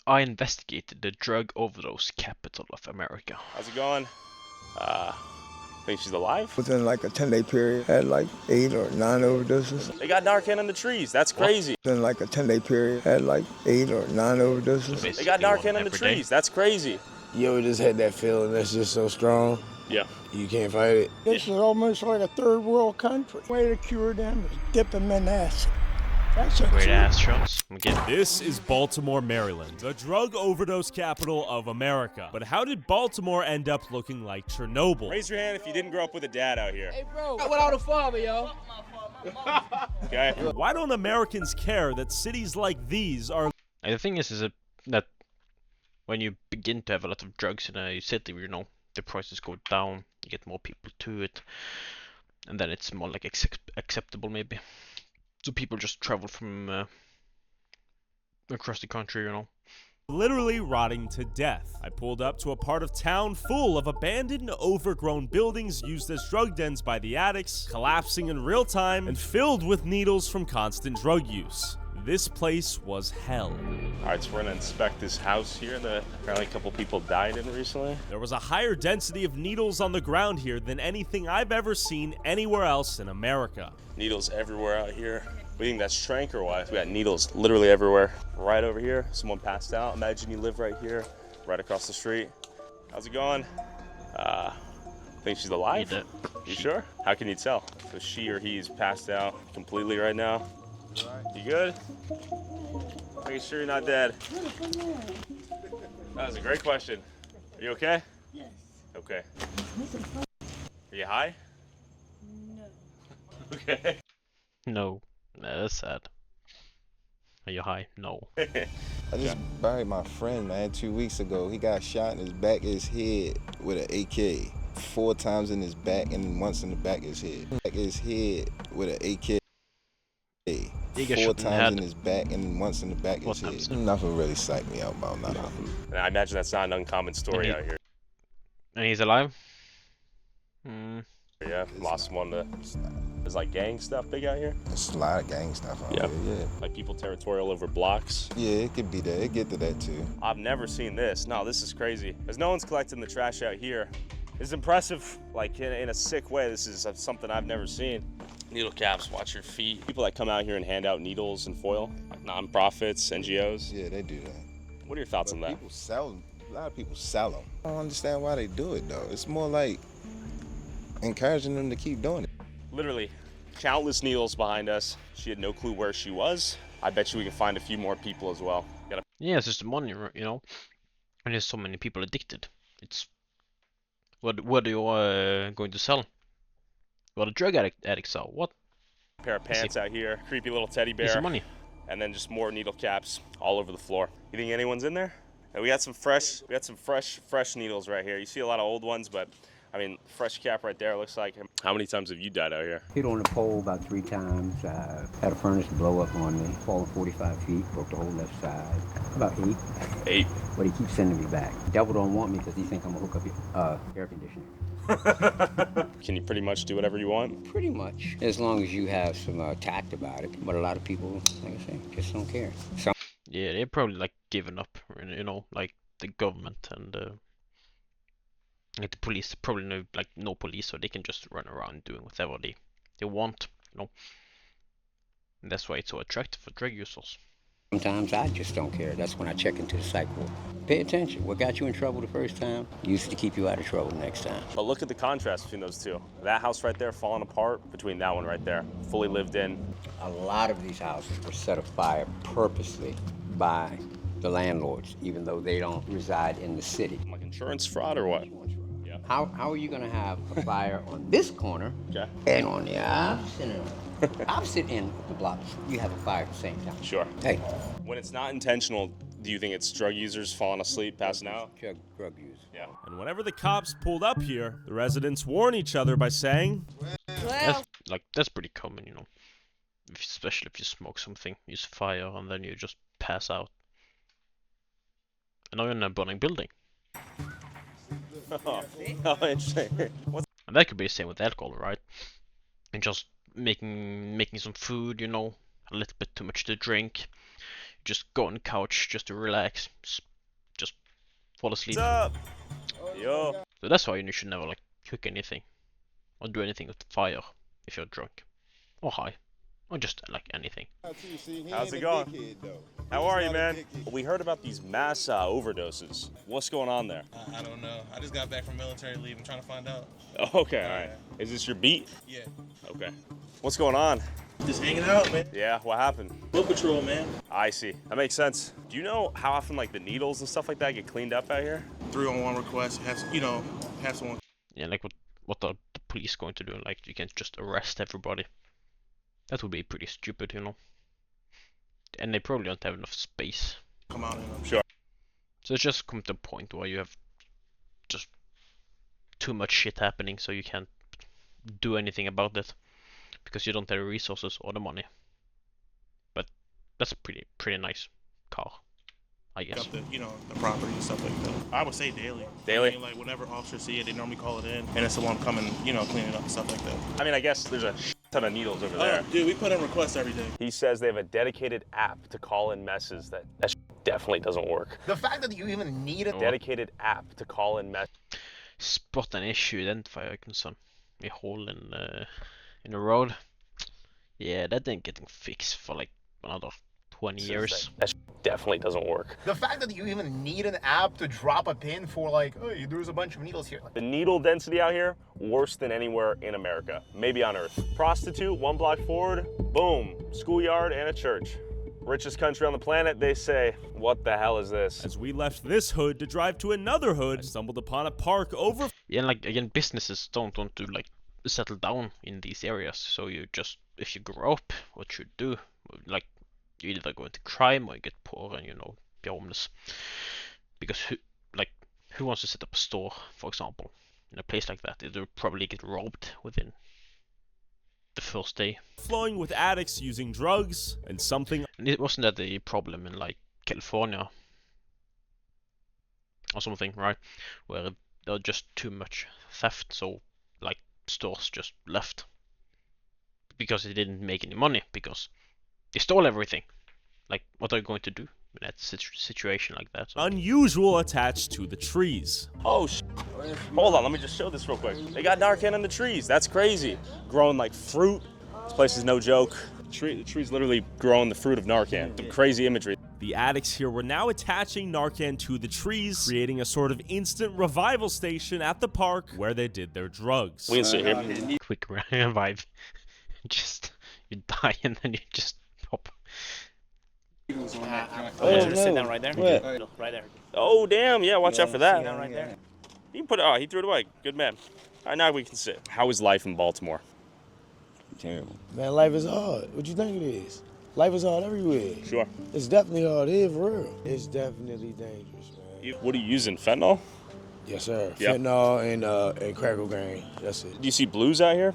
I investigated the drug overdose capital of America. How's it going? Think she's alive? Within like a 10-day period, had like 8 or 9 overdoses. They got Narcan in the trees. That's crazy. Within like a 10-day period, had like 8 or 9 overdoses. They got Narcan in the trees. That's crazy. You ever just had that feeling that's just so strong? Yeah. You can't fight it? This is almost like a third world country. Way to cure them is dip them in acid. That's a Weird ass shots. This is Baltimore, Maryland, the drug overdose capital of America. But how did Baltimore end up looking like Chernobyl? Raise your hand if you didn't grow up with a dad out here. Hey, bro, without a father, yo. Okay. Why don't Americans care that cities like these are... And the thing is that when you begin to have a lot of drugs in a city, the prices go down, you get more people to it, and then it's more like acceptable maybe. So people just travel from across the country, literally rotting to death. I pulled up to a part of town full of abandoned, overgrown buildings used as drug dens by the addicts, collapsing in real time and filled with needles from constant drug use. This place was hell. All right, so we're gonna inspect this house here that apparently a couple people died in recently. There was a higher density of needles on the ground here than anything I've ever seen anywhere else in America. Needles everywhere out here. We think that's trank or what? We got needles literally everywhere. Right over here, someone passed out. Imagine you live right here, right across the street. How's it going? Think she's alive? You sure? How can you tell? If she or he is passed out completely right now. You good? Making sure you're not dead. That was a great question. Are you okay? Yes. Okay. Are you high? No. Okay. No. That's sad. Are you high? No. I just buried my friend, man, 2 weeks ago. He got shot in his back of his head with an AK. 4 times in his back and once in the back of his head. Back of his head with an AK. 4 times in his back and once in the back of his head. Nothing really psyched me out about nothing. And I imagine that's not an uncommon story out here. And he's alive? Yeah, lost one to... There's like gang stuff big out here? There's a lot of gang stuff out here, yeah. Like people territorial over blocks? Yeah, it could be that. It get to that too. I've never seen this. No, this is crazy. Because no one's collecting the trash out here. It's impressive, like in a sick way. This is something I've never seen. Needle caps, watch your feet. People that come out here and hand out needles and foil, like nonprofits, NGOs. Yeah, they do that. What are your thoughts on that? People sell them. A lot of people sell them. I don't understand why they do it though. It's more like encouraging them to keep doing it. Literally, countless needles behind us. She had no clue where she was. I bet you we can find a few more people as well. Yeah, it's just the money, and there's so many people addicted. It's what are you going to sell? What a drug addicts sell? What? A pair of pants out here, creepy little teddy bear. Some money. And then just more needle caps all over the floor. You think anyone's in there? And we got some fresh needles right here. You see a lot of old ones, but I mean, fresh cap right there looks like. How many times have you died out here? Hit on the pole about 3 times. Had a furnace blow up on me. Falling 45 feet, broke the whole left side. About 8. 8. But he keeps sending me back. Devil don't want me because he think I'm gonna hook up your air conditioning. Can you pretty much do whatever you want? Pretty much, as long as you have some tact about it. But a lot of people, like I say, just don't care. Yeah, they're probably like giving up, like the government and like the police. Probably no police, so they can just run around doing whatever they want, And that's why it's so attractive for drug users. Sometimes I just don't care. That's when I check into the psych ward. Pay attention. What got you in trouble the first time used to keep you out of trouble the next time. But look at the contrast between those two. That house right there falling apart between that one right there. Fully lived in. A lot of these houses were set afire purposely by the landlords, even though they don't reside in the city. Like insurance fraud or what? Yeah. How are you going to have a fire on this corner and on the opposite end of the block, you have a fire at the same time? Sure. Hey. When it's not intentional, do you think it's drug users falling asleep, passing out? Drug use. Yeah. And whenever the cops pulled up here, the residents warn each other by saying, That's pretty common, especially if you smoke something, use fire, and then you just pass out. And now you're in a burning building. Oh, interesting. And that could be the same with alcohol, right? And just making some food, a little bit too much to drink. just go on the couch just to relax, just fall asleep. What's up? Yo. So that's why you should never like cook anything or do anything with fire if you're drunk or high or just like anything. How's it going? How are you, man? We heard about these mass overdoses. What's going on there? I don't know. I just got back from military leave. I'm trying to find out. Oh, okay, all right. Is this your beat? Yeah. Okay. What's going on? Just hanging out, man. Yeah, what happened? Foot patrol, man. I see. That makes sense. Do you know how often like the needles and stuff like that get cleaned up out here? 3-on-1 request. Have someone. Yeah, like what are the police going to do? Like you can't just arrest everybody. That would be pretty stupid, you know. And they probably don't have enough space. Come out and Sure. So it's just come to a point where you have just too much shit happening, so you can't do anything about it because you don't have the resources or the money. But that's a pretty nice car, I guess. Got the property and stuff like that. I would say daily. Daily? I mean, like whenever officers see it, they normally call it in, and it's someone coming, cleaning up and stuff like that. I mean, I guess there's a ton of needles over there. Dude, we put in requests every day. He says they have a dedicated app to call in messes. That definitely doesn't work. The fact that you even need a Dedicated app to call in messes. Spot an issue, identify icons on a hole in the road. Yeah, that ain't getting fixed for like another 20 years. That definitely doesn't work. The fact that you even need an app to drop a pin for like, hey, there's a bunch of needles here. The needle density out here, worse than anywhere in America, maybe on Earth. Prostitute, 1 block forward, boom, schoolyard and a church. Richest country on the planet, they say. What the hell is this? As we left this hood to drive to another hood, I stumbled upon a park over. Yeah, and like again, businesses don't want to like settle down in these areas. So you just, if you grow up, what you do, like you either go into crime or you get poor and be homeless. Because who wants to set up a store, for example, in a place like that? They'll probably get robbed within the first day. Flowing with addicts using drugs and something. And it wasn't that the problem in like California or something, right? Where there was just too much theft, so like stores just left because they didn't make any money because they stole everything. Like, what are you going to do in that situation like that? So. Unusual attached to the trees. Oh, hold on, let me just show this real quick. They got Narcan in the trees. That's crazy. Growing like fruit. This place is no joke. The tree's literally growing the fruit of Narcan. Some crazy imagery. The addicts here were now attaching Narcan to the trees, creating a sort of instant revival station at the park where they did their drugs. We can sit here. Quick revive. Just, you die and then you just pop. Just sit down right there. What? Right there. Oh, damn. Yeah, watch out for that. Right there. You can put it, he threw it away. Good man. All right, now we can sit. How is life in Baltimore? Terrible. Man, life is hard. What you think it is? Life is hard everywhere. Sure. It's definitely hard here, for real. It's definitely dangerous, man. What are you using, fentanyl? Yes, sir. Yep. Fentanyl and crack cocaine. That's it. Do you see blues out here?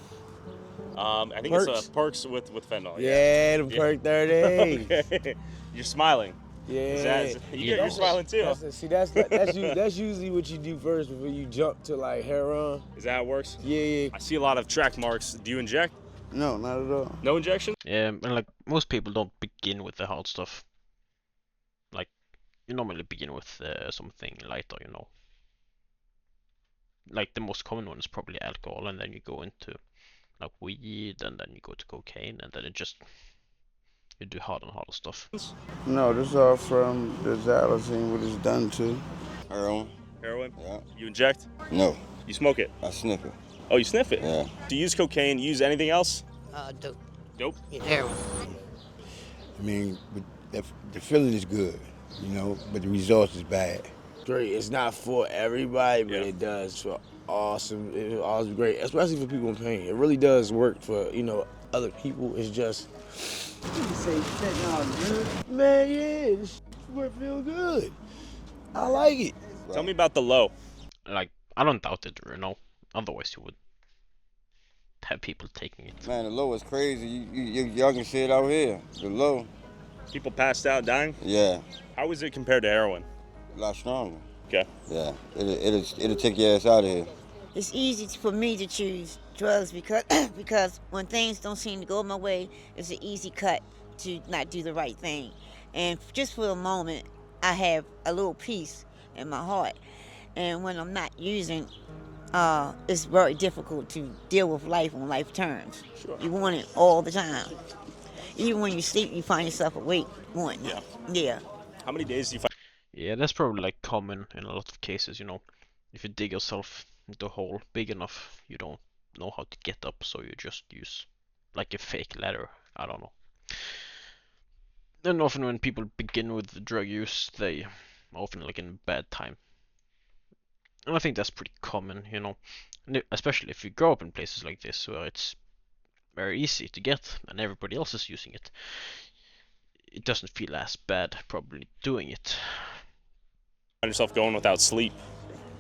I think Perks? it's perks with fentanyl. Yeah, the perk 30. Okay. You're smiling. Yeah. You're smiling too. That's usually what you do first before you jump to like heroin. Is that how it works? Yeah. I see a lot of track marks. Do you inject? No, not at all. No injection? Yeah, and like most people don't begin with the hard stuff. Like you normally begin with something lighter, Like the most common one is probably alcohol, and then you go into like weed, and then you go to cocaine, and then you do harder and harder stuff. No, this is all from the xylazine, what it's done to. Heroin. Heroin? Yeah. You inject? No. You smoke it? I sniff it. Oh, you sniff it? Yeah. Do you use cocaine? Use anything else? Dope. Dope? Heroin. I mean, the feeling is good, but the results is bad. Great. It's not for everybody, but it does for awesome. It's awesome, great, especially for people in pain. It really does work for other people. It's just. You can say fentanyl good. Man, yeah, this feel good. I like it. Tell me about the low. Like I don't doubt it, Otherwise you would have people taking it. Man, the low is crazy. Y'all can see it out here. The low. People passed out, dying? Yeah. How is it compared to heroin? A lot stronger. Okay. Yeah. It'll take your ass out of here. It's easy for me to choose drugs because when things don't seem to go my way, it's an easy cut to not do the right thing. And just for a moment, I have a little peace in my heart. And when I'm not using, it's very difficult to deal with life on life terms. Sure. You want it all the time. Even when you sleep, you find yourself awake wanting it. Yeah. How many days do you find? Yeah, that's probably like common in a lot of cases, you know. If you dig yourself into a hole big enough, you don't know how to get up, so you just use like a fake ladder. I don't know. And often when people begin with drug use, they often like in bad time. And I think that's pretty common, you know. And especially if you grow up in places like this where it's very easy to get and everybody else is using it. It doesn't feel as bad probably doing it. Find yourself going without sleep?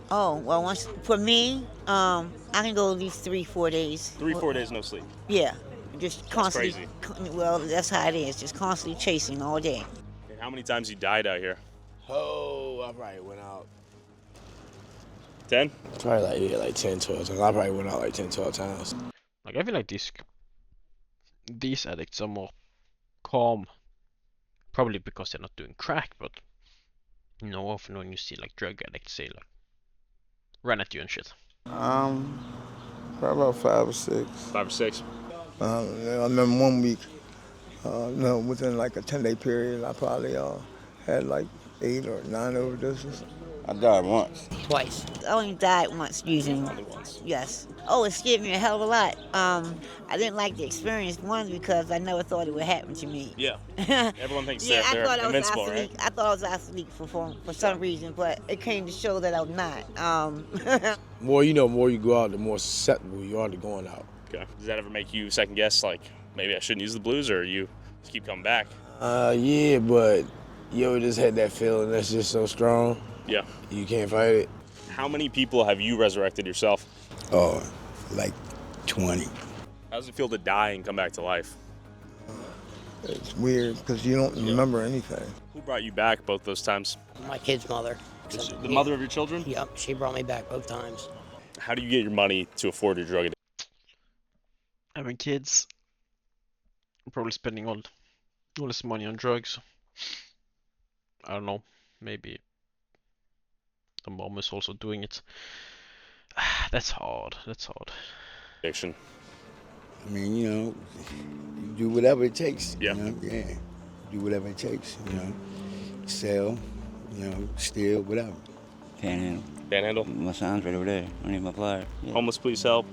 Oh, well, for me, I can go at least 3-4 days. 3-4 days no sleep? Yeah. Just constantly. That's crazy. Well, that's how it is. Just constantly chasing all day. And how many times you died out here? Oh, I probably went out. 10? Probably like 10, 12 times. I probably went out like 10, 12 times. Like I feel like these addicts are more calm. Probably because they're not doing crack, but you know, often when you see like drug addicts say like run at you and shit. Probably about 5 or 6. 5 or 6. I remember one week, within like a 10-day period, I probably had like 8 or 9 overdoses. I died once. Twice. I only died once using. Only once. Yes. Oh, it scared me a hell of a lot. I didn't like the experience, one, because I never thought it would happen to me. Yeah. Everyone thinks Yeah, they're invincible, right? I thought I was obsolete for some reason, but it came to show that I'm not. More you know, more you go out, the more susceptible you are to going out. Okay. Does that ever make you second guess, like, maybe I shouldn't use the blues, or you just keep coming back? Yeah, but you ever just had that feeling that's just so strong? Yeah. You can't fight it. How many people have you resurrected yourself? Oh, like 20. How does it feel to die and come back to life? It's weird because you don't remember anything. Who brought you back both those times? My kid's mother. The mother of your children? Yep, she brought me back both times. How do you get your money to afford your drug addiction? Having kids, probably spending all this money on drugs. I don't know, maybe the mom is also doing it. That's hard. Addiction. I mean, you know, you do whatever it takes. Yeah. You know? Yeah. Do whatever it takes, you know. Sell, you know, steal, whatever. Panhandle. Panhandle? My son's right over there. I need my flyer. Yeah. Homeless, please help.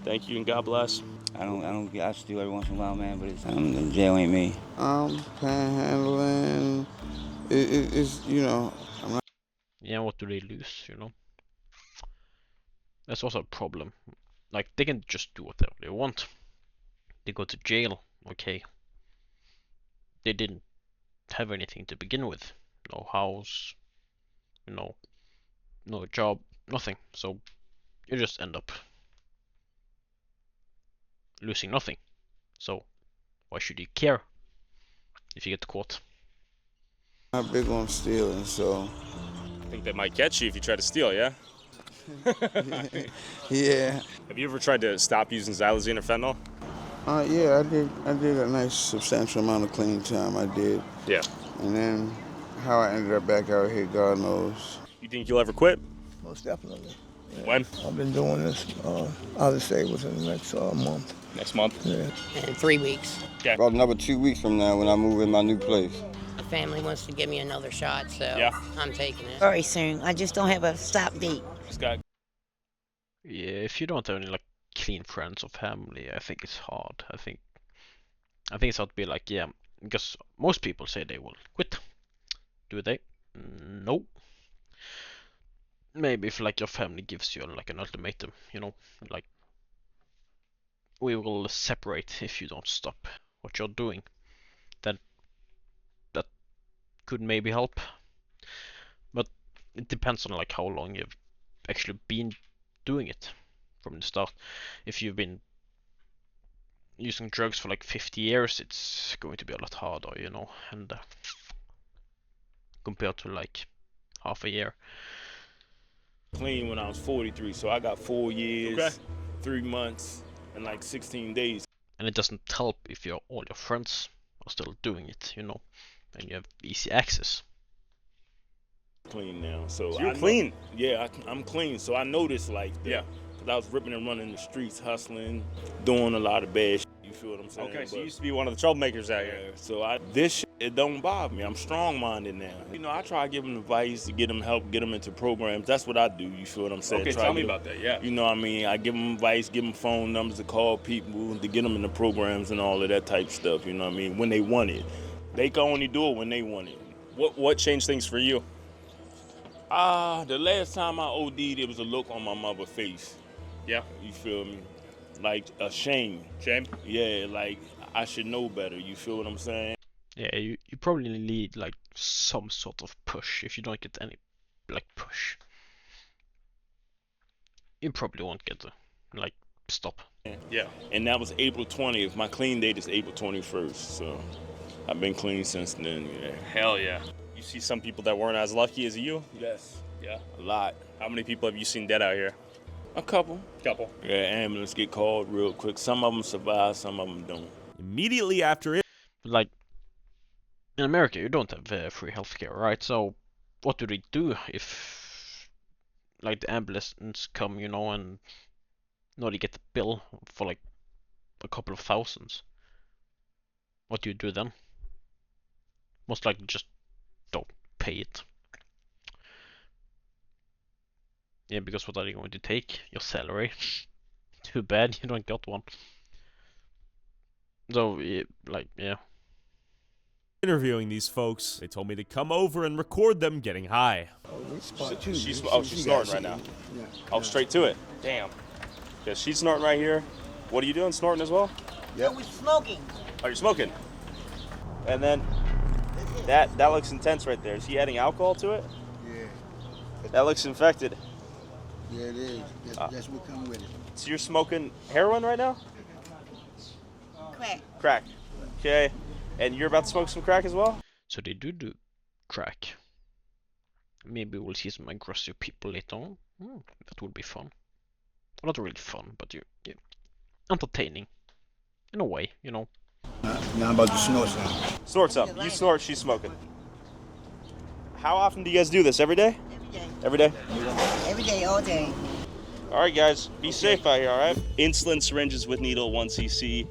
Thank you and God bless. I steal every once in a while, man, but the jail ain't me. Panhandling. It's, you know, I'm not. Yeah, what do they lose, you know? That's also a problem. Like, they can just do whatever they want. They go to jail, okay. They didn't have anything to begin with. No house, you know, no job, nothing. So, you just end up losing nothing. So, why should you care if you get caught? I'm not big on stealing, so. I think they might catch you if you try to steal, yeah? Yeah. Have you ever tried to stop using xylazine or fentanyl? Yeah, I did a nice substantial amount of clean time. I did. Yeah. And then how I ended up back out here, God knows. You think you'll ever quit? Most definitely. Yeah. When? I've been doing this, I'll just say within the next month. Next month? Yeah. In 3 weeks. Okay. About another 2 weeks from now when I move in my new place. The family wants to give me another shot, so I'm taking it. Very soon. I just don't have a stop date. Scott. Yeah, if you don't have any like clean friends or family, I think it's hard. I think it's hard to be like, yeah, because most people say they will quit. Do they? No. Maybe if like your family gives you like an ultimatum, you know, like we will separate if you don't stop what you're doing, then that could maybe help. But it depends on like how long you've actually been doing it from the start. If you've been using drugs for like 50 years, it's going to be a lot harder, you know, and compared to like half a year. Clean when I was 43, so I got 4 years, 3 months, and like 16 days. And it doesn't help if all your friends are still doing it, you know. and you have easy access. Clean now, so You're clean. Yeah, I'm clean. So I noticed like that, because I was ripping and running the streets, hustling, doing a lot of bad shit. You feel what I'm saying? Okay, so you used to be one of the troublemakers out here. So this shit, it don't bother me. I'm strong-minded now. You know, I try to give them advice, to get them help, get them into programs. That's what I do. You feel what I'm saying? Okay, Try tell to me get about that, yeah. You know what I mean? I give them advice, give them phone numbers to call people, to get them into programs and all of that type stuff. You know what I mean? When they want it. They can only do it when they want it. What changed things for you? The last time I OD'd, it was a look on my mother's face. Yeah. You feel me? Like a shame. Shame? Yeah, like I should know better. You feel what I'm saying? Yeah, you probably need like some sort of push. If you don't get any like push, you probably won't get to like stop. Yeah. And that was April 20th. My clean date is April 21st. So I've been clean since then. Yeah. Hell yeah. You see some people that weren't as lucky as you? Yes. Yeah. A lot. How many people have you seen dead out here? A couple. Couple. Yeah, ambulance get called real quick. Some of them survive, some of them don't. Immediately after it, like in America, you don't have free healthcare, right? So what do they do if like the ambulance come, you know, and they get a bill for like a couple of thousands? What do you do then? Most likely just don't pay it. Yeah, because what are they going to take? Your salary? Too bad you don't got one. So, yeah. interviewing these folks, they told me to come over and record them getting high. She's snorting right now. Yeah. Oh, straight to it. Damn. Yeah, she's snorting right here. What are you doing? Snorting as well? Yeah, we're smoking. Oh, you're smoking. And then that looks intense right there. Is he adding alcohol to it? Yeah. That looks infected. Yeah, it is. That's what come with it. So you're smoking heroin right now? Crack. Crack. Okay. And you're about to smoke some crack as well? So they do crack. Maybe we'll see some aggressive people later on. That would be fun. Well, not really fun, but yeah, entertaining. In a way, you know. Now I'm about to snort some. Snort some. You snort, she's smoking. How often do you guys do this? Every day? Every day? Every day, all day. All right, guys, be safe out here, all right? Insulin syringes with needle, 1 cc.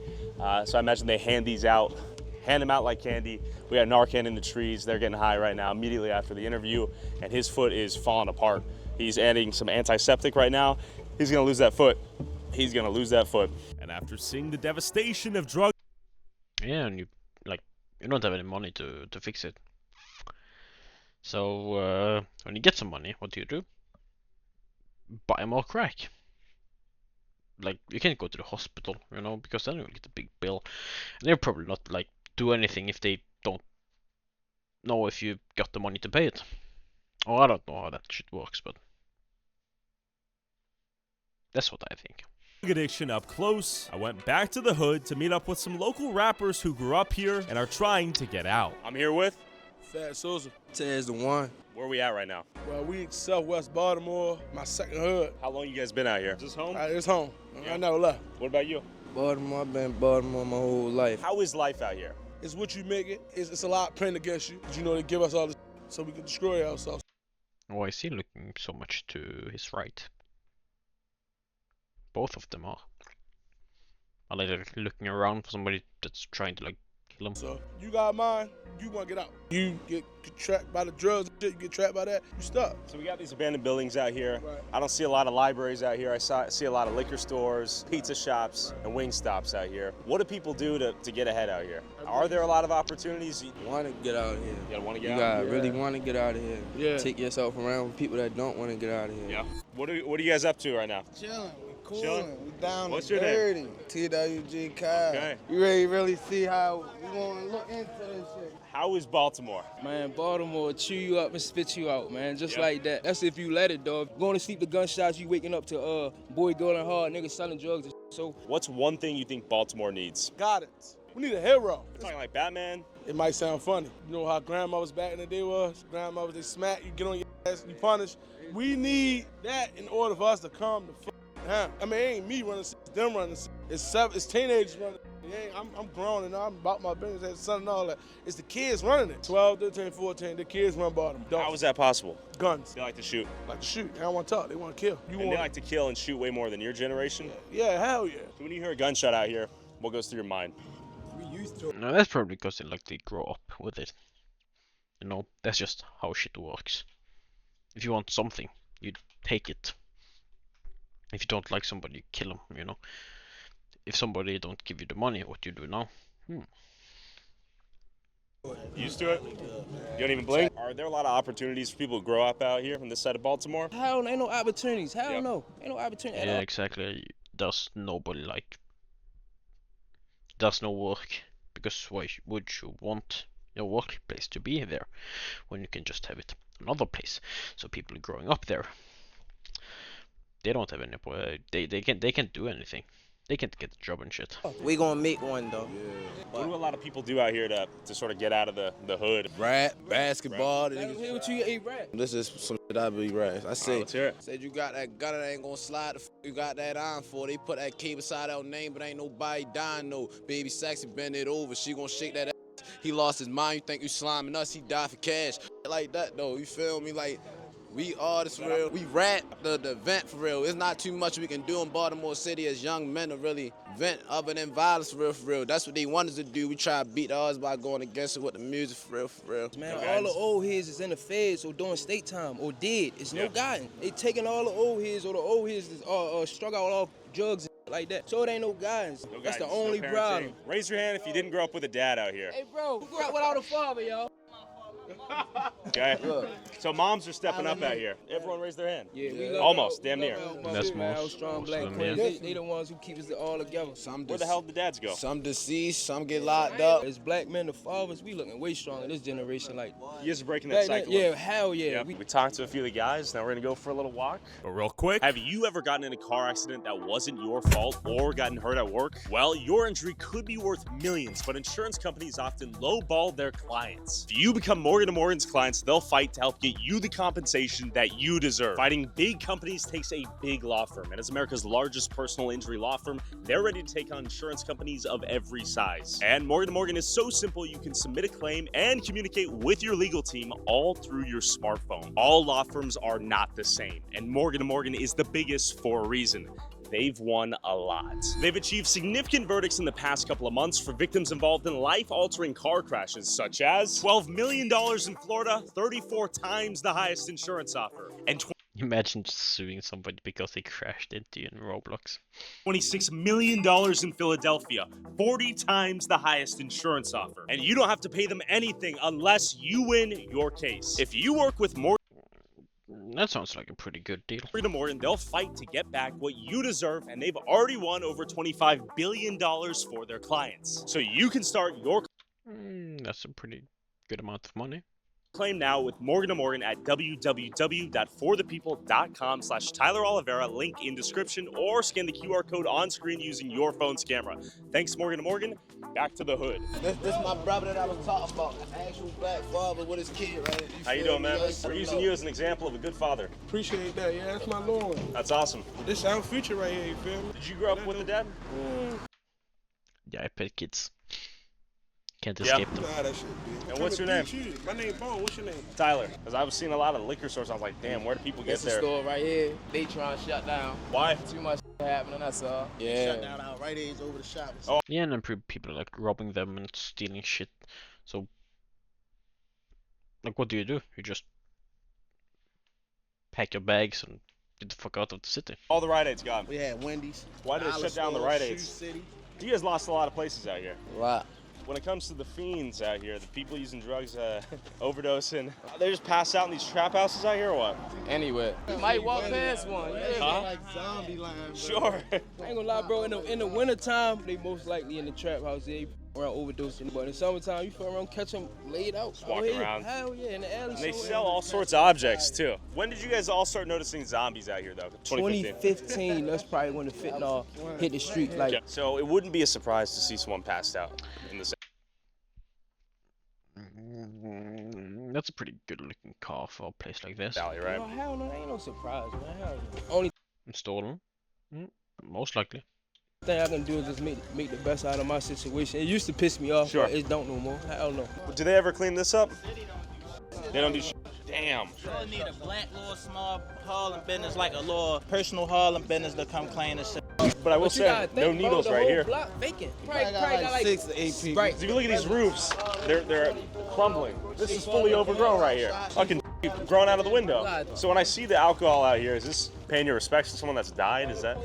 So I imagine they hand them out like candy. We got Narcan in the trees. They're getting high right now immediately after the interview, and his foot is falling apart. He's adding some antiseptic right now. He's gonna lose that foot. He's gonna lose that foot. And after seeing the devastation of drug... Yeah, and you don't have any money to fix it. So when you get some money, what do? Buy more crack. Like, you can't go to the hospital, you know, because then you'll get a big bill. And they'll probably not do anything if they don't know if you got the money to pay it. Or I don't know how that shit works, but that's what I think. Addiction up close, I went back to the hood to meet up with some local rappers who grew up here and are trying to get out. I'm here with Fat Sousa. Ted's the one. Where are we at right now? Well, we Southwest Baltimore, my second hood. How long you guys been out here? Just home? It's home. I never left. What about you? Baltimore, I've been in Baltimore my whole life. How is life out here? It's what you make it. It's a lot printed against you. You know, they give us all this so we can destroy ourselves. Why is he looking so much to his right? Both of them are. Are they looking around for somebody that's trying to kill him? So you got mine, you want to get out. You get trapped by the drugs and shit, you get trapped by that, you stuck. So we got these abandoned buildings out here. Right. I don't see a lot of libraries out here. I see a lot of liquor stores, pizza shops, and wing stops out here. What do people do to get ahead out here? Are there a lot of opportunities? You want to get out of here. You gotta want to get You out? gotta really want to get out of here. Yeah. Take yourself around with people that don't want to get out of here. Yeah. What are you guys up to right now? Chilling. Cool. Chilling? We down What's to your name? 30. TWG Kyle. Okay. You really see how we want to look into this shit. How is Baltimore? Man, Baltimore chew you up and spit you out, man, just like that. That's if you let it, dog. Going to sleep to gunshots, you waking up to boy going hard, niggas selling drugs and shit. So what's one thing you think Baltimore needs? Guidance. We need a hero. Talking like Batman? It might sound funny. You know how grandmothers back in the day was? Grandmothers, they smack you, get on your ass, you punish. We need that in order for us to calm the fuck down. I mean, it ain't me running, it's them running. It's teenagers running. Yeah, I'm grown and I'm about my business as son and all that. It's the kids running it. 12, 13, 14, the kids run bottom. How is that possible? Guns. They like to shoot. Like to shoot. They don't want to talk. They want to kill. They like to kill and shoot way more than your generation? Yeah, hell yeah. So when you hear a gunshot out here, what goes through your mind? We used to. No, that's probably because they like they grow up with it. You know, that's just how shit works. If you want something, you take it. If you don't like somebody, you kill them, you know. If somebody don't give you the money, what do you do now? Used to it? You don't even blink? Are there a lot of opportunities for people to grow up out here on this side of Baltimore? Hell no, ain't no opportunities. Hell no. Ain't no opportunity at Yeah, all. exactly. There's nobody like... There's no work. Because why would you want your workplace to be there when you can just have it another place? So people growing up there, they don't have any... They can't do anything. They can't get a job and shit. We gonna make one though. What do a lot of people do out here to sort of get out of the hood? Rap, basketball. What you eat rap? This is some shit I be rap. I say, let's hear it. Said you got that gun that ain't gonna slide. You got that on for. They put that K beside our name, but ain't nobody dying no. Baby sexy, bend it over. She gonna shake that ass. He lost his mind. You think you sliming us? He died for cash. Like that though. You feel me? Like. We artists for real. We rap the event for real. It's not too much we can do in Baltimore City as young men to really vent other than violence for real. That's what they want us to do. We try to beat the odds by going against it with the music for real. Man, all the old heads is in the feds or doing state time or dead. It's no guidance. They taking all the old heads or the old heads is strung out off drugs and like that. So it ain't no guidance. That's the only problem. Raise your hand if you didn't grow up with a dad out here. Hey, bro, who grew up without a father, yo? Okay. So moms are stepping up out here. Everyone raise their hand. Yeah, we almost, damn near. That's most. Strong black them, queens. They the ones who keep us all together. Where the hell did the dads go? Some deceased, some get locked up. As black men, the fathers, we looking way stronger this generation. Like you guys are breaking that cycle. Yeah, hell yeah. We talked to a few of the guys. Now we're gonna go for a little walk. But real quick, have you ever gotten in a car accident that wasn't your fault or gotten hurt at work? Well, your injury could be worth millions, but insurance companies often lowball their clients. If you become Morgan & Morgan's clients, they'll fight to help get you the compensation that you deserve. Fighting big companies takes a big law firm, and as America's largest personal injury law firm, they're ready to take on insurance companies of every size. And Morgan & Morgan is so simple, you can submit a claim and communicate with your legal team all through your smartphone. All law firms are not the same, and Morgan & Morgan is the biggest for a reason. They've won a lot. They've achieved significant verdicts in the past couple of months for victims involved in life-altering car crashes, such as $12 million in Florida, 34 times the highest insurance offer, and Imagine just suing somebody because they crashed into you in Roblox. $26 million in Philadelphia, 40 times the highest insurance offer. And you don't have to pay them anything unless you win your case. If you work with Morgan That sounds like a pretty good deal. Morgan, they'll fight to get back what you deserve, and they've already won over $25 billion for their clients. So you can start your That's a pretty good amount of money. claim now with Morgan & Morgan at www.forthepeople.com/Tyler Oliveira, link in description, or scan the QR code on screen using your phone's camera. Thanks, Morgan & Morgan. Back to the hood. This my brother that I was talking about. Actual black father with his kid, right? How you doing, man? We're using you as an example of a good father. Appreciate that. Yeah, that's my Lord. That's awesome. This is our future right here, you feel me? Did you grow up with a dad? Yeah, I pet kids. Can't escape them. Nah, that shit, and what's your name? My name Bone. What's your name? Tyler. Because I was seeing a lot of liquor stores. I was like, damn, where do people get there? It's a store right here. They trying to shut down. Why? Too much happening, that's all. Yeah. Shut down our Rite Aids over the shop. Oh. Yeah, and then people are like robbing them and stealing shit. So, like, what do? You just pack your bags and get the fuck out of the city. All the Rite Aids gone. We had Wendy's. Why did they shut down the Rite Aids? You guys lost a lot of places out here. A lot. When it comes to the fiends out here, the people using drugs, overdosing, they just pass out in these trap houses out here or what? Anywhere. You might walk past one. Yeah. Like zombie land. Sure. I ain't gonna lie, bro. In the wintertime, they most likely in the trap house. They around overdosing. But in the summertime, you feel around, catch them laid out. Just walking around. Hell yeah, in the alley. And they sell all sorts of objects too. When did you guys all start noticing zombies out here though? 2015. That's probably when the fentanyl hit the street. Like, so it wouldn't be a surprise to see someone passed out in the. That's a pretty good looking car for a place like this. Alley, right? Oh, hell no, that ain't no surprise, man. Hell no. Only stolen. Most likely. Thing I can do is just make the best out of my situation. It used to piss me off, Sure. but it don't no more. Hell no. Do they ever clean this up? They don't do shit. Damn. You need a black little small hauling business, like a little personal hauling business to come clean and shit. But I will say, no needles right here. Block vacant. Probably got like 6 to 8 people. Right. So if you look at these roofs, they're crumbling. This is fully overgrown right here. Fucking grown out of the window. So when I see the alcohol out here, is this paying your respects to someone that's died? Is that?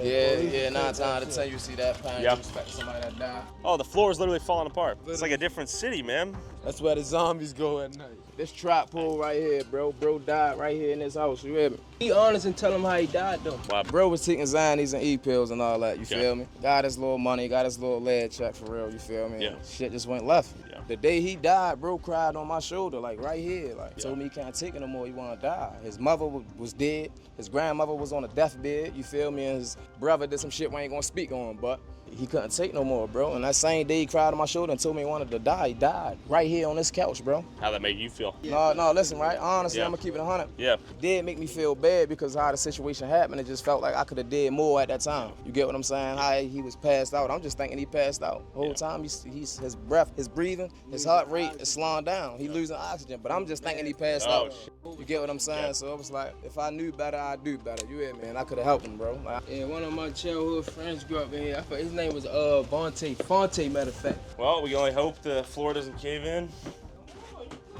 Yeah, 9 times out of 10 you see that paying respect to somebody that died. Oh, the floor is literally falling apart. It's like a different city, man. That's where the zombies go at night. This trap pool right here, bro. Bro died right here in this house, you hear me? Be honest and tell him how he died, though. Wow. Bro was taking Xannies and E-pills and all that, you feel me? Got his little money, got his little lead check for real, you feel me? Yeah. Shit just went left. Yeah. The day he died, bro cried on my shoulder, like right here. Like, told me he can't take it no more, he wanna die. His mother was dead, his grandmother was on a deathbed, you feel me? And his brother did some shit we ain't gonna speak on, but he couldn't take no more, bro. And that same day he cried on my shoulder and told me he wanted to die. He died right here on this couch, bro. How'd that make you feel? No, listen, right? Honestly, I'm gonna keep it 100. Yeah. It did make me feel bad because how the situation happened, it just felt like I could have did more at that time. You get what I'm saying? How he was passed out. I'm just thinking he passed out. The whole time he's his breath, his breathing, his heart rate is slowing down. He losing oxygen, but I'm just thinking he passed out. You get what I'm saying? Yeah. So it was like, if I knew better, I'd do better. You hear me? And I could have helped him, bro. Yeah, one of my childhood friends grew up in here. I thought his name was Fonte, matter of fact. Well, we can only hope the floor doesn't cave in.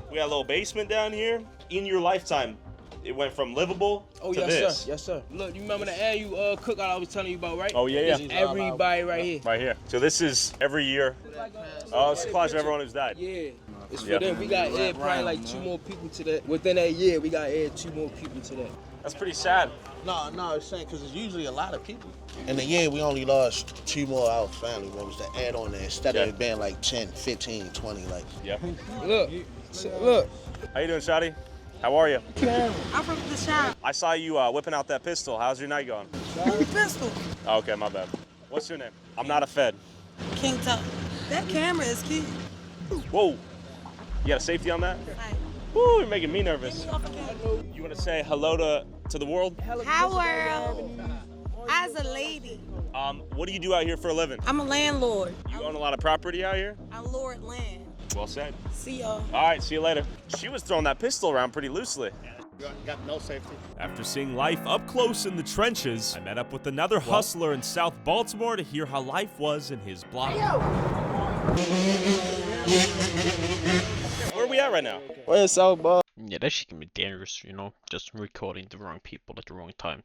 We got a little basement down here. In your lifetime, it went from livable to yes, this. Sir. Yes, sir. Look, you remember the annual cookout I was telling you about, right? Oh, yeah. This is everybody right here. Right here. So this is every year. Oh, it's a collage of everyone who's died. Yeah. It's for them. We got add probably like 2 more people to that. Within that year, we got add 2 more people to that. That's pretty sad. No, it's saying because it's usually a lot of people. In the year, we only lost 2 more of our family members to add on there instead of it being like 10, 15, 20. Like. Yeah. Look. How you doing, Shotty? How are you? I'm from the shop. I saw you whipping out that pistol. How's your night going? Pistol. Oh, okay, my bad. What's your name? I'm not a Fed. King Tut. That camera is cute. Whoa. You got a safety on that? Right. Woo, you're making me nervous. You want to say hello to the world? Hi, world. As a lady. What do you do out here for a living? I'm a landlord. You own a lot of property out here? I lord land. Well said. See y'all. All right, see you later. She was throwing that pistol around pretty loosely. Got no safety. After seeing life up close in the trenches, I met up with another hustler in South Baltimore to hear how life was in his block. Where are we at right now? We're in South Baltimore. Yeah, that shit can be dangerous, you know, just recording the wrong people at the wrong time.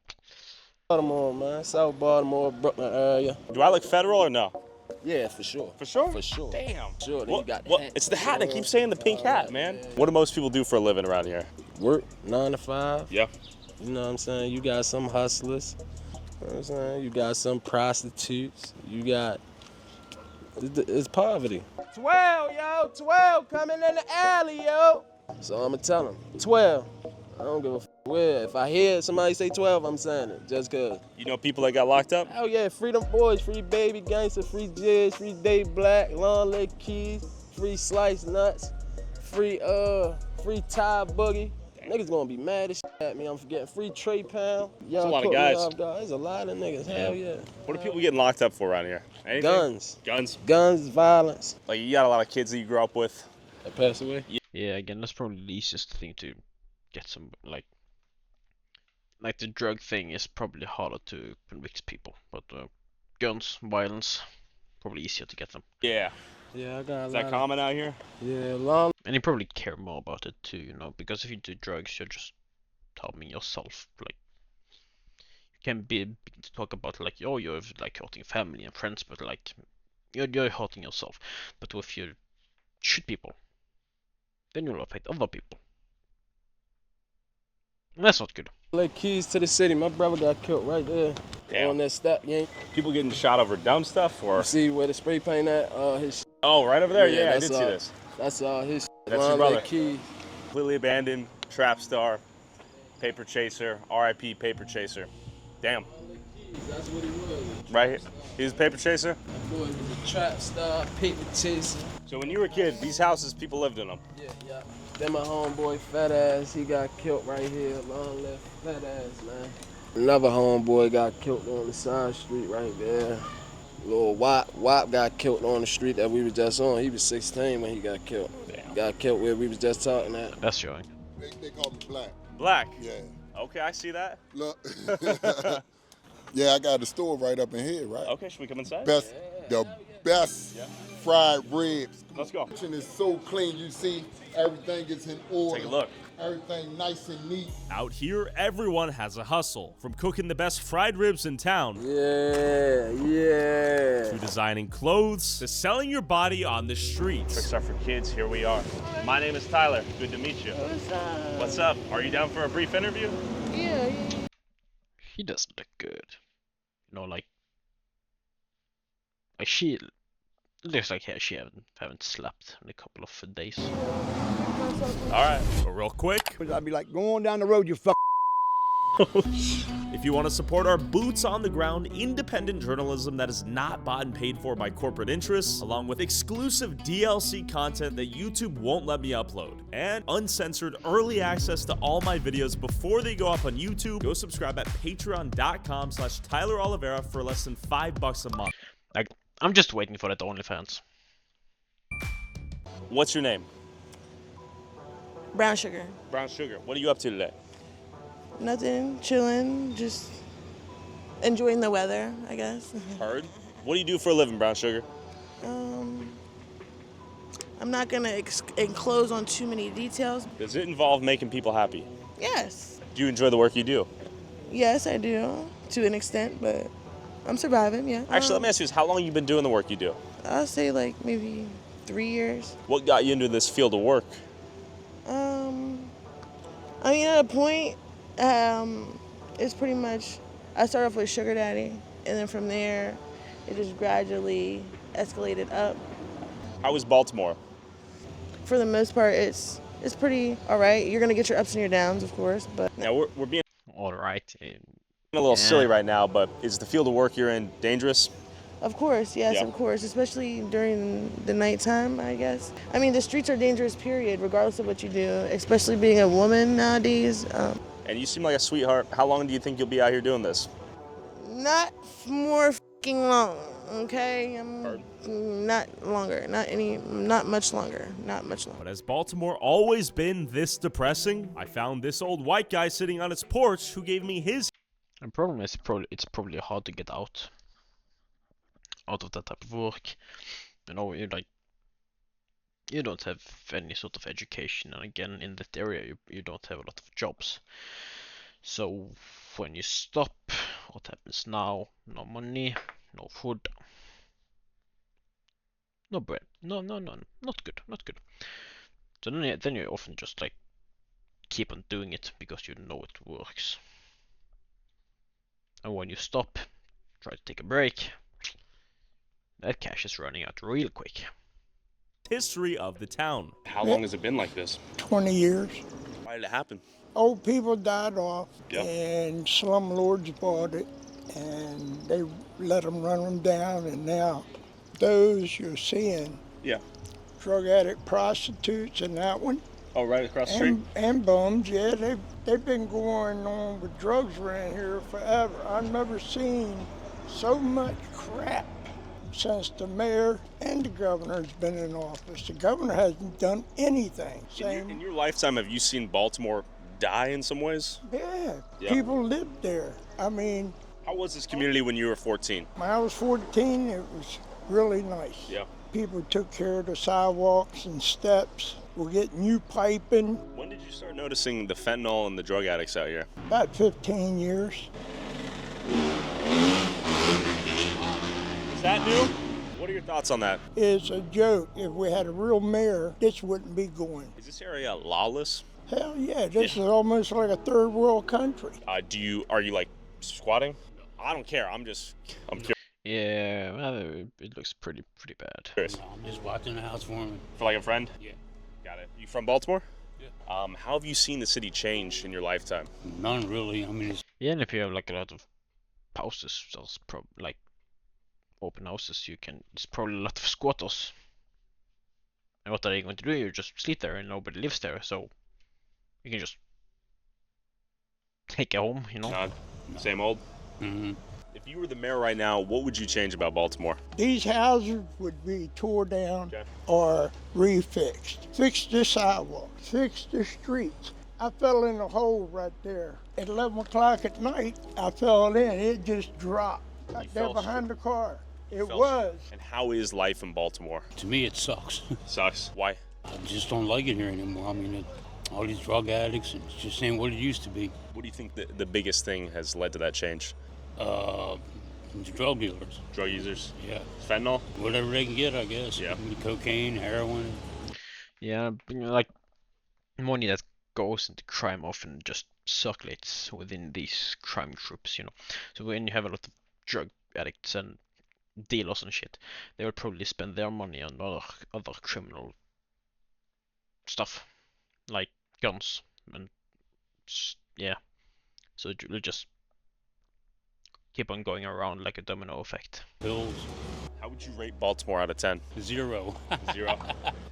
Baltimore, man. South Baltimore, Brooklyn area. Do I look federal or no? Yeah, for sure. For sure? For sure. Damn. Sure. What, You got the what? hat. It's the hat. I keep saying the pink hat, man. What do most people do for a living around here? Work 9 to 5. Yeah. You know what I'm saying? You got some hustlers. You know what I'm saying? You got some prostitutes. You got. It's poverty. 12, yo. 12 coming in the alley, yo. So I'm going to tell them. 12. I don't give a where. If I hear somebody say 12, I'm saying it. Just cause. You know people that got locked up? Hell yeah, free them boys, free Baby Gangster, free Jizz, free Dave Black, Long Leg Keys, free Slice Nuts, free Ty Boogie. Niggas gonna be mad as shit at me. I'm forgetting free Trey Pound. There's a lot of guys. There's a lot of niggas. Hell yeah. What are people getting locked up for around here? Anything? Guns. Guns? Violence. Like you got a lot of kids that you grew up with? That passed away? Yeah, again, that's probably the easiest thing to get some, like the drug thing is probably harder to convict people, but guns, violence, probably easier to get them. Yeah. Yeah, I got a Is lot that common out here? Yeah, long. And you probably care more about it too, you know, because if you do drugs, you're just harming yourself. Like, you can be to talk about like, oh, you're like hurting family and friends, but like, you're hurting yourself. But if you shoot people, then you'll affect other people. And that's not good. Like keys to the city. My brother got killed right there. Damn. On that step, yank. People getting shot over dumb stuff, or? You see where the spray paint at? His. Oh, right over there. Yeah, I that's, did see this. That's his. That's his brother. Keys. Completely abandoned. Trap star. Paper chaser. R.I.P. Paper chaser. Damn. That's what he was. Right here. He was a paper chaser? That boy was a trap star, paper chaser. So when you were a kid, these houses, people lived in them? Yeah. Then my homeboy, Fat Ass, he got killed right here. Long left, Fat Ass, man. Another homeboy got killed on the side street right there. Little Wop got killed on the street that we was just on. He was 16 when he got killed. Damn. Got killed where we was just talking at. That's showing. They call me Black. Black? Yeah. Okay, I see that. Look. Yeah, I got the store right up in here, right? Okay, should we come inside? The best fried ribs. Let's go. Kitchen is so clean, you see everything is in order. Take a look. Everything nice and neat. Out here, everyone has a hustle. From cooking the best fried ribs in town, to designing clothes, to selling your body on the streets. Tricks are for kids, here we are. My name is Tyler, good to meet you. What's up? What's up? Are you down for a brief interview? Yeah. He doesn't look good. You know, like she looks like she haven't slept in a couple of days. Alright. But real quick, I'd be like, go on down the road, you fuck. if you want to support our boots on the ground independent journalism that is not bought and paid for by corporate interests, along with exclusive DLC content that YouTube won't let me upload, and uncensored early access to all my videos before they go up on YouTube, go subscribe at patreon.com/Tyler Oliveira for less than $5 a month. I'm just waiting for that OnlyFans. What's your name? Brown sugar. Brown Sugar. What are you up to today? Nothing. Chilling. Just enjoying the weather, I guess. Heard. What do you do for a living, Brown Sugar? I'm not gonna enclose on too many details. Does it involve making people happy? Yes. Do you enjoy the work you do? Yes, I do, to an extent, but I'm surviving, yeah. Actually, let me ask you this. How long have you been doing the work you do? I'll say like maybe 3 years. What got you into this field of work? I mean, at a point, it's pretty much, I started off with sugar daddy, and then from there, it just gradually escalated up. How was Baltimore? For the most part, it's pretty all right. You're gonna get your ups and your downs, of course, but. Now, we're being all right. A little silly right now, but is the field of work you're in dangerous? Of course, yes, Yeah. of course, especially during the nighttime, I guess. I mean, the streets are dangerous, period, regardless of what you do, especially being a woman nowadays. And you seem like a sweetheart. How long do you think you'll be out here doing this? Not more fucking long, okay? Not longer, not much longer, not much longer. But has Baltimore always been this depressing? I found this old white guy sitting on his porch who gave me his. The problem is it's probably hard to get out of that type of work. You know, you don't have any sort of education, and again, in that area, you don't have a lot of jobs. So when you stop, what happens now? No money, no food, no bread, no, not good. So then you often just like keep on doing it because you know it works. And when you stop, try to take a break, that cash is running out real quick. History of the town. How long has it been like this? 20 years. Why did it happen? Old people died off, Yeah. and slumlords bought it, and they let them run them down, and now those you're seeing, Yeah. drug addict prostitutes and that one, Oh, right across the street? and bums, yeah, they've been going on with drugs around here forever. I've never seen so much crap since the mayor and the governor's been in office. The governor hasn't done anything. In your lifetime, have you seen Baltimore die in some ways? Yeah, Yeah. people lived there. I mean, How was this community when you were 14? when I was 14, it was really nice. Yeah. People took care of the sidewalks and steps. We're getting new piping. When did you start noticing the fentanyl and the drug addicts out here? About 15 years. Is that new? What are your thoughts on that? It's a joke. If we had a real mayor, this wouldn't be going. Is this area lawless? Hell yeah, this is almost like a third world country. Are you like squatting? I don't care. I'm curious. Yeah, well, it looks pretty bad. I'm just watching the house warming. For like a friend? Yeah. Got it. You from Baltimore? Yeah. How have you seen the city change in your lifetime? None really. I mean, Yeah, and if you have like a lot of houses, like open houses, it's probably a lot of squatters. And what are they going to do? You just sleep there and nobody lives there, so you can just take a home, you know? Same old? Mm-hmm. If you were the mayor right now, what would you change about Baltimore? These houses would be tore down or refixed. Fix the sidewalks, fix the streets. I fell in a hole right there. At 11 o'clock at night, I fell in. It just dropped right there behind the car. It was. And how is life in Baltimore? To me, it sucks. Sucks. Why? I just don't like it here anymore. I mean, all these drug addicts, and it's just ain't what it used to be. What do you think the biggest thing has led to that change? The drug dealers. Drug users? Yeah. Fentanyl? Whatever they can get, I guess. Yeah. Cocaine, heroin. Yeah, like money that goes into crime often just circulates within these crime groups, you know. So when you have a lot of drug addicts and dealers and shit, they will probably spend their money on other criminal stuff, like guns and yeah. So it will just keep on going around like a domino effect. Pills. How would you rate Baltimore out of 10? 0. 0.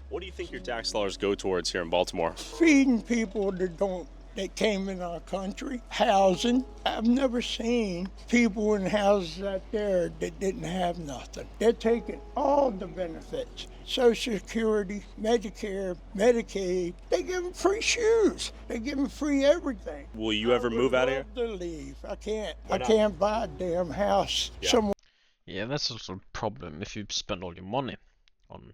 What do you think your tax dollars go towards here in Baltimore? Feeding people that came in our country, housing. I've never seen people in houses out there that didn't have nothing. They're taking all the benefits. Social Security, Medicare, Medicaid. They give them free shoes. They give them free everything. Will you ever move out of here? I would love to leave. I can't. Why I not? can't buy a damn house somewhere. Yeah, that's also a problem if you spend all your money on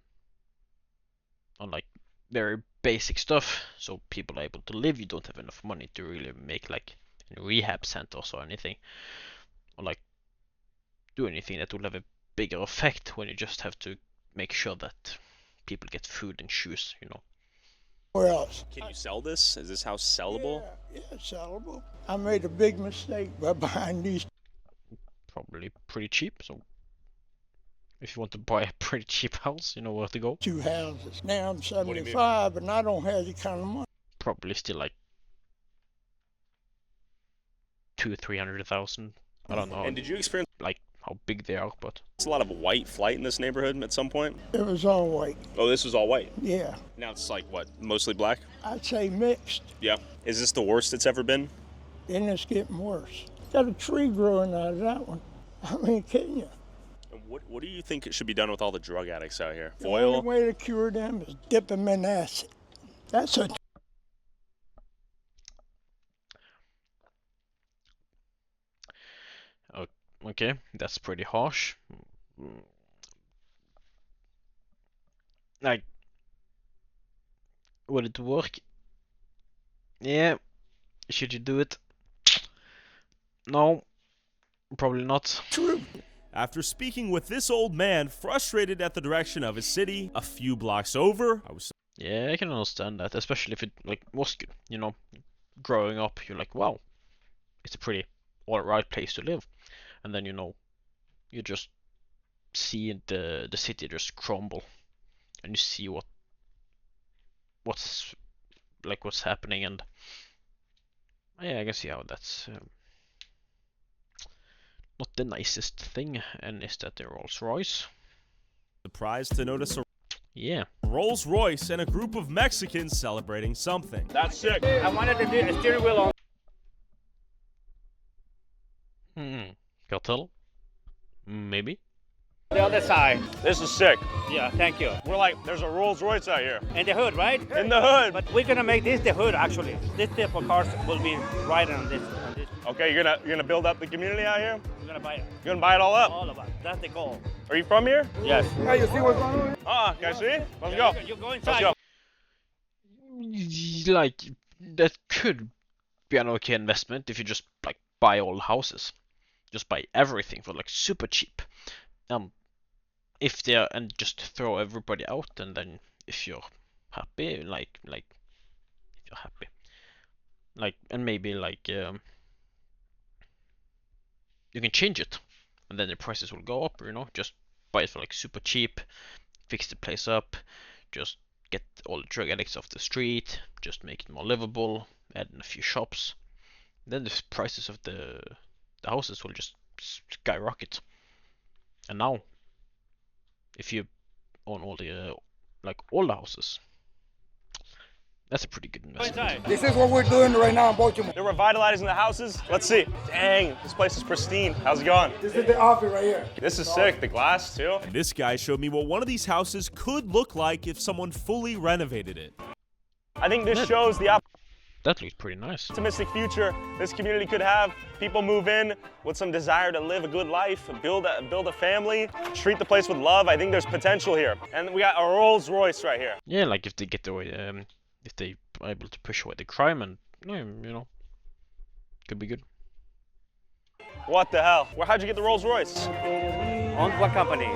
like very basic stuff, so people are able to live. You don't have enough money to really make like rehab centers or anything, or like do anything that will have a bigger effect when you just have to make sure that people get food and shoes, you know. Where else? Can you sell this? Is this house sellable? Yeah, it's sellable. I made a big mistake by buying these. Probably pretty cheap, so if you want to buy a pretty cheap house, you know where to go. 2 houses. Now I'm What do you mean? 75 and I don't have the kind of money. Probably still like 200,000-300,000. I don't know. And did you experience like how big they are, but a lot of white flight in this neighborhood at some point? It was all white. Oh, this was all white? Yeah, Now it's like what, mostly black? I'd say mixed. Yeah. Is this the worst it's ever been? And it's getting worse. Got a tree growing out of that one. I mean, kidding you. And what do you think should be done with all the drug addicts out here? The Foil? only way to cure them is dip them in acid. That's a okay, that's pretty harsh. Like, would it work? Yeah. Should you do it? No, probably not. true. After speaking with this old man, frustrated at the direction of his city, a few blocks over, I was Yeah, I can understand that, especially if it like was good. You know, growing up, you're like, wow, it's a pretty alright place to live, and then you know, you just see the city just crumble, and you see what's happening, and yeah, I can see how that's not the nicest thing. And is that the Rolls Royce? surprised to notice a Yeah. Rolls Royce and a group of Mexicans celebrating something. That's sick. I wanted to do a steering wheel on Cartel? Maybe. the other side. This is sick. Yeah, thank you. We're like, there's a Rolls Royce out here. And the hood, right? In the hood. But we're gonna make this the hood actually. This type of cars will be riding on this. Okay, you're gonna build up the community out here? We're gonna buy it. You're gonna buy it all up? All of us. That's the goal. Are you from here? Yes. Hey, you see what's going on? Can I see? Let's go. You go Let's inside. go. Like, that could be an okay investment if you just like buy all the houses, just buy everything for like super cheap. If they're and just throw everybody out, and then if you're happy, like if you're happy, like, and maybe like you can change it, and then the prices will go up. You know, just buy it for like super cheap, fix the place up, just get all the drug addicts off the street, just make it more livable, add in a few shops. Then the prices of the houses will just skyrocket. And now, if you own all the like all the houses, That's a pretty good investment. This is what we're doing right now in Baltimore. They're revitalizing the houses. Let's see. Dang, this place is pristine. How's it going? This is the office right here. This is sick. The glass too. And this guy showed me what one of these houses could look like if someone fully renovated it. I think this shows the That looks pretty nice. optimistic future this community could have. People move in with some desire to live a good life, build a family, treat the place with love. I think there's potential here. And we got a Rolls Royce right here. Yeah, like if they get away, if they are able to push away the crime and, you know, could be good. What the hell? Well, how'd you get the Rolls Royce? On what company?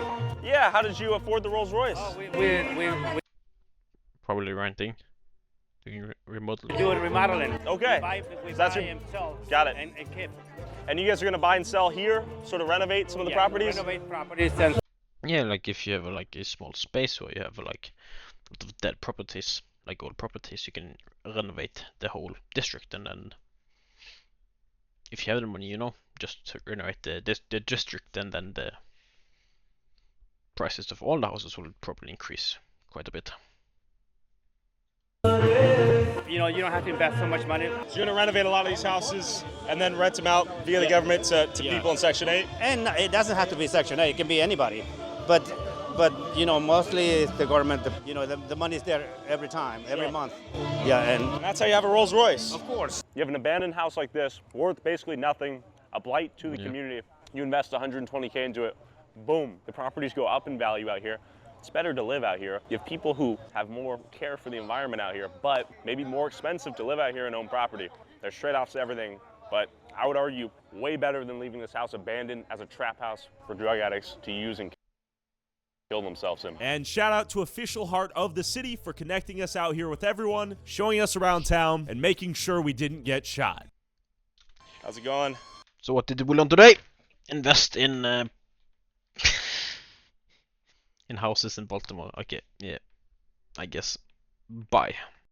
Yeah, how did you afford the Rolls Royce? We Probably renting. Doing remodeling. do remodeling. Okay. We So that's buy your- and sell. Got it. And keep. And you guys are gonna buy and sell here, sort of renovate some of the properties? Renovate properties and Yeah, like if you have like a small space or you have like a lot of dead properties, like old properties, you can renovate the whole district, and then if you have the money, you know, just to renovate the district, and then the prices of all the houses will probably increase quite a bit. you know, you don't have to invest so much money. So you're gonna renovate a lot of these houses and then rent them out via the government to people in Section 8? And it doesn't have to be Section 8, it can be anybody. But you know, mostly it's the government, you know, the money's there every time, every month. Yeah, and that's how you have a Rolls Royce. Of course. You have an abandoned house like this, worth basically nothing, a blight to the community. You invest 120K into it, boom, the properties go up in value out here. It's better to live out here. You have people who have more care for the environment out here, but maybe more expensive to live out here and own property. There's trade-offs to everything, but I would argue way better than leaving this house abandoned as a trap house for drug addicts to use and kill themselves in. And shout out to Official Heart of the City for connecting us out here with everyone, showing us around town, and making sure we didn't get shot. How's it going? So what did we learn today? Invest in houses in Baltimore. Okay, yeah, I guess. Bye.